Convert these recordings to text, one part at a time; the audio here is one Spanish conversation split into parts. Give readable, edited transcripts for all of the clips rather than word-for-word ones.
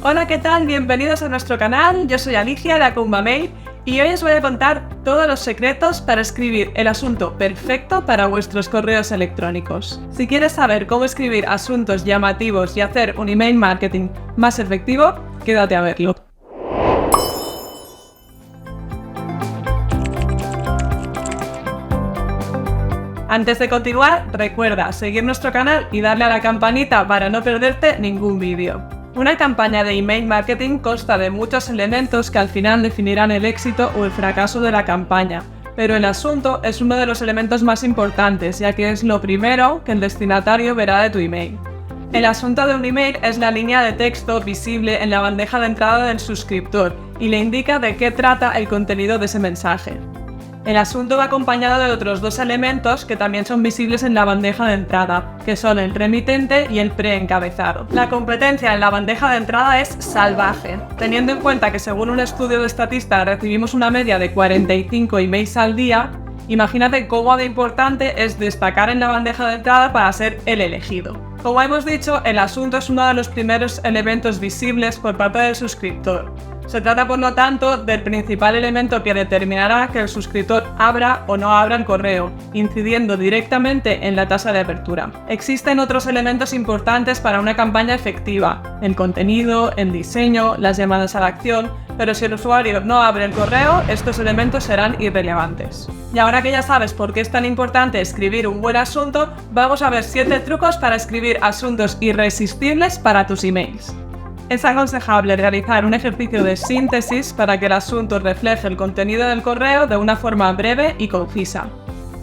Hola, ¿qué tal? Bienvenidos a nuestro canal. Yo soy Alicia de Akumba Mail y hoy os voy a contar todos los secretos para escribir el asunto perfecto para vuestros correos electrónicos. Si quieres saber cómo escribir asuntos llamativos y hacer un email marketing más efectivo, quédate a verlo. Antes de continuar, recuerda seguir nuestro canal y darle a la campanita para no perderte ningún vídeo. Una campaña de email marketing consta de muchos elementos que al final definirán el éxito o el fracaso de la campaña, pero el asunto es uno de los elementos más importantes, ya que es lo primero que el destinatario verá de tu email. El asunto de un email es la línea de texto visible en la bandeja de entrada del suscriptor y le indica de qué trata el contenido de ese mensaje. El asunto va acompañado de otros dos elementos que también son visibles en la bandeja de entrada, que son el remitente y el preencabezado. La competencia en la bandeja de entrada es salvaje, teniendo en cuenta que según un estudio de Statista recibimos una media de 45 emails al día. Imagínate cómo de importante es destacar en la bandeja de entrada para ser el elegido. Como hemos dicho, el asunto es uno de los primeros elementos visibles por parte del suscriptor. Se trata, por lo tanto, del principal elemento que determinará que el suscriptor abra o no abra el correo, incidiendo directamente en la tasa de apertura. Existen otros elementos importantes para una campaña efectiva: el contenido, el diseño, las llamadas a la acción, pero si el usuario no abre el correo, estos elementos serán irrelevantes. Y ahora que ya sabes por qué es tan importante escribir un buen asunto, vamos a ver 7 trucos para escribir asuntos irresistibles para tus emails. Es aconsejable realizar un ejercicio de síntesis para que el asunto refleje el contenido del correo de una forma breve y concisa.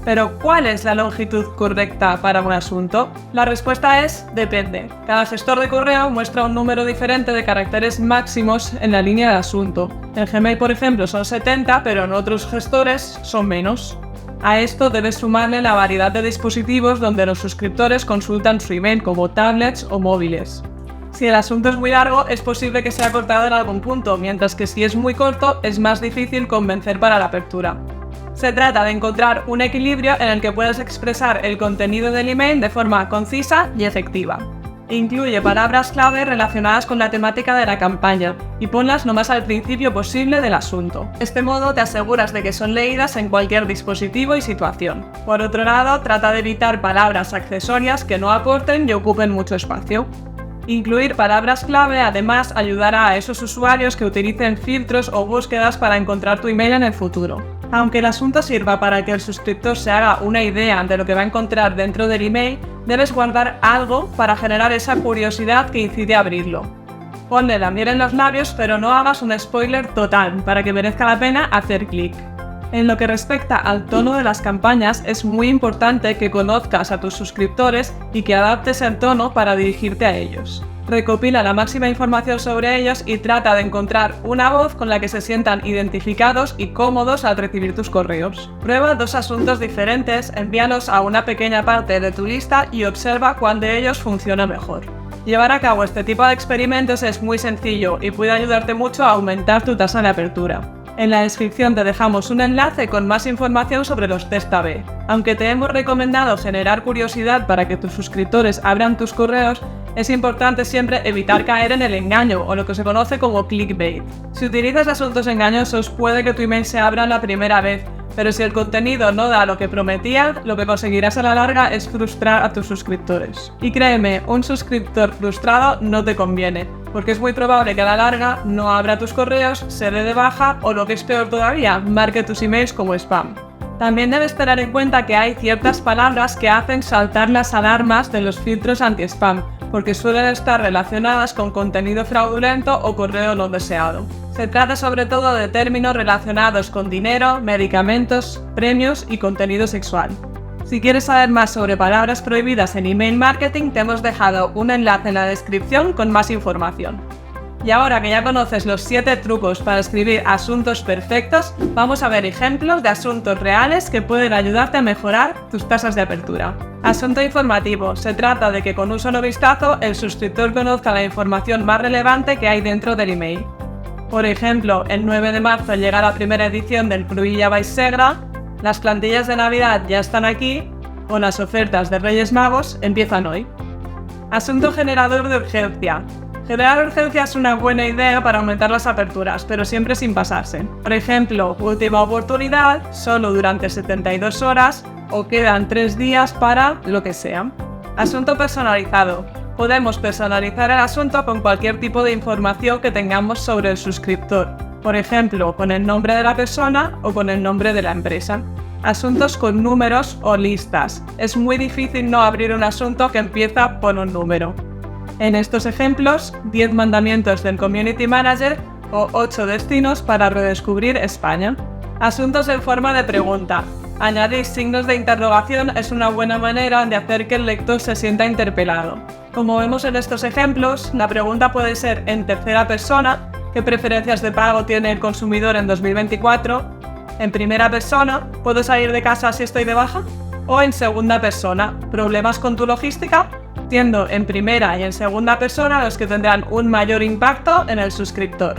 Pero, ¿cuál es la longitud correcta para un asunto? La respuesta es depende. Cada gestor de correo muestra un número diferente de caracteres máximos en la línea de asunto. En Gmail, por ejemplo, son 70, pero en otros gestores son menos. A esto debes sumarle la variedad de dispositivos donde los suscriptores consultan su email, como tablets o móviles. Si el asunto es muy largo, es posible que sea cortado en algún punto, mientras que si es muy corto, es más difícil convencer para la apertura. Se trata de encontrar un equilibrio en el que puedas expresar el contenido del email de forma concisa y efectiva. Incluye palabras clave relacionadas con la temática de la campaña y ponlas lo más al principio posible del asunto. De este modo te aseguras de que son leídas en cualquier dispositivo y situación. Por otro lado, trata de evitar palabras accesorias que no aporten y ocupen mucho espacio. Incluir palabras clave además ayudará a esos usuarios que utilicen filtros o búsquedas para encontrar tu email en el futuro. Aunque el asunto sirva para que el suscriptor se haga una idea de lo que va a encontrar dentro del email, debes guardar algo para generar esa curiosidad que incite a abrirlo. Ponle la miel en los labios, pero no hagas un spoiler total para que merezca la pena hacer clic. En lo que respecta al tono de las campañas, es muy importante que conozcas a tus suscriptores y que adaptes el tono para dirigirte a ellos. Recopila la máxima información sobre ellos y trata de encontrar una voz con la que se sientan identificados y cómodos al recibir tus correos. Prueba 2 asuntos diferentes, envíalos a una pequeña parte de tu lista y observa cuál de ellos funciona mejor. Llevar a cabo este tipo de experimentos es muy sencillo y puede ayudarte mucho a aumentar tu tasa de apertura. En la descripción te dejamos un enlace con más información sobre los test A/B. Aunque te hemos recomendado generar curiosidad para que tus suscriptores abran tus correos, es importante siempre evitar caer en el engaño o lo que se conoce como clickbait. Si utilizas asuntos engañosos, puede que tu email se abra la primera vez, pero si el contenido no da lo que prometía, lo que conseguirás a la larga es frustrar a tus suscriptores. Y créeme, un suscriptor frustrado no te conviene, porque es muy probable que a la larga no abra tus correos, se dé de baja o, lo que es peor todavía, marque tus emails como spam. También debes tener en cuenta que hay ciertas palabras que hacen saltar las alarmas de los filtros anti-spam, porque suelen estar relacionadas con contenido fraudulento o correo no deseado. Se trata sobre todo de términos relacionados con dinero, medicamentos, premios y contenido sexual. Si quieres saber más sobre palabras prohibidas en email marketing, te hemos dejado un enlace en la descripción con más información. Y ahora que ya conoces los 7 trucos para escribir asuntos perfectos, vamos a ver ejemplos de asuntos reales que pueden ayudarte a mejorar tus tasas de apertura. Asunto informativo. Se trata de que con un solo vistazo el suscriptor conozca la información más relevante que hay dentro del email. Por ejemplo, el 9 de marzo llega la primera edición del Cruïlla by Segra, las plantillas de Navidad ya están aquí, o las ofertas de Reyes Magos empiezan hoy. Asunto generador de urgencia. Generar urgencia es una buena idea para aumentar las aperturas, pero siempre sin pasarse. Por ejemplo, última oportunidad, solo durante 72 horas o quedan 3 días para lo que sea. Asunto personalizado. Podemos personalizar el asunto con cualquier tipo de información que tengamos sobre el suscriptor. Por ejemplo, con el nombre de la persona o con el nombre de la empresa. Asuntos con números o listas. Es muy difícil no abrir un asunto que empieza por un número. En estos ejemplos, 10 mandamientos del Community Manager o 8 destinos para redescubrir España. Asuntos en forma de pregunta. Añadir signos de interrogación es una buena manera de hacer que el lector se sienta interpelado. Como vemos en estos ejemplos, la pregunta puede ser en tercera persona, ¿qué preferencias de pago tiene el consumidor en 2024? En primera persona, ¿puedo salir de casa si estoy de baja? O en segunda persona, ¿problemas con tu logística? Siendo en primera y en segunda persona los que tendrán un mayor impacto en el suscriptor.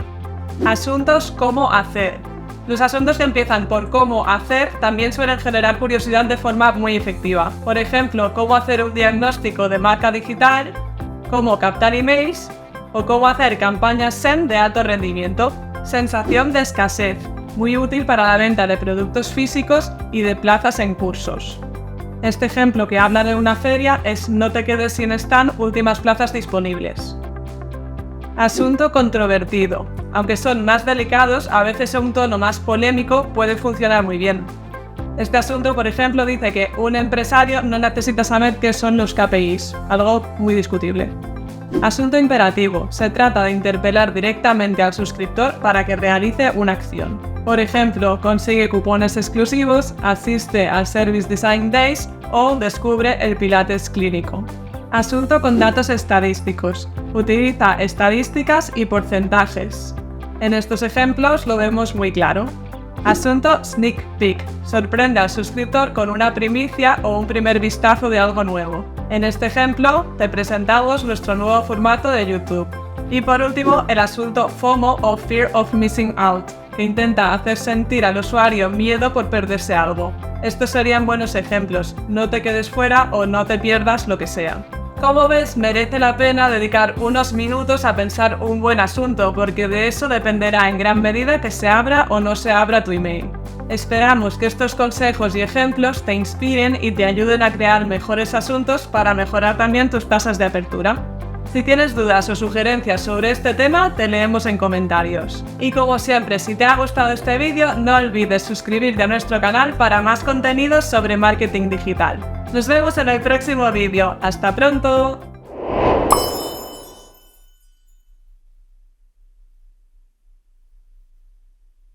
Asuntos ¿cómo hacer? Los asuntos que empiezan por cómo hacer también suelen generar curiosidad de forma muy efectiva. Por ejemplo, cómo hacer un diagnóstico de marca digital, cómo captar emails o cómo hacer campañas SEM de alto rendimiento. Sensación de escasez, muy útil para la venta de productos físicos y de plazas en cursos. Este ejemplo que habla de una feria es no te quedes sin stand, últimas plazas disponibles. Asunto controvertido. Aunque son más delicados, a veces un tono más polémico puede funcionar muy bien. Este asunto, por ejemplo, dice que un empresario no necesita saber qué son los KPIs, algo muy discutible. Asunto imperativo. Se trata de interpelar directamente al suscriptor para que realice una acción. Por ejemplo, consigue cupones exclusivos, asiste al Service Design Days o descubre el Pilates clínico. Asunto con datos estadísticos. Utiliza estadísticas y porcentajes. En estos ejemplos lo vemos muy claro. Asunto sneak peek. Sorprende al suscriptor con una primicia o un primer vistazo de algo nuevo. En este ejemplo, te presentamos nuestro nuevo formato de YouTube. Y por último, el asunto FOMO o Fear of Missing Out, que intenta hacer sentir al usuario miedo por perderse algo. Estos serían buenos ejemplos. No te quedes fuera o no te pierdas lo que sea. Como ves, merece la pena dedicar unos minutos a pensar un buen asunto, porque de eso dependerá en gran medida que se abra o no se abra tu email. Esperamos que estos consejos y ejemplos te inspiren y te ayuden a crear mejores asuntos para mejorar también tus tasas de apertura. Si tienes dudas o sugerencias sobre este tema, te leemos en comentarios. Y como siempre, si te ha gustado este vídeo, no olvides suscribirte a nuestro canal para más contenidos sobre marketing digital. Nos vemos en el próximo vídeo. ¡Hasta pronto!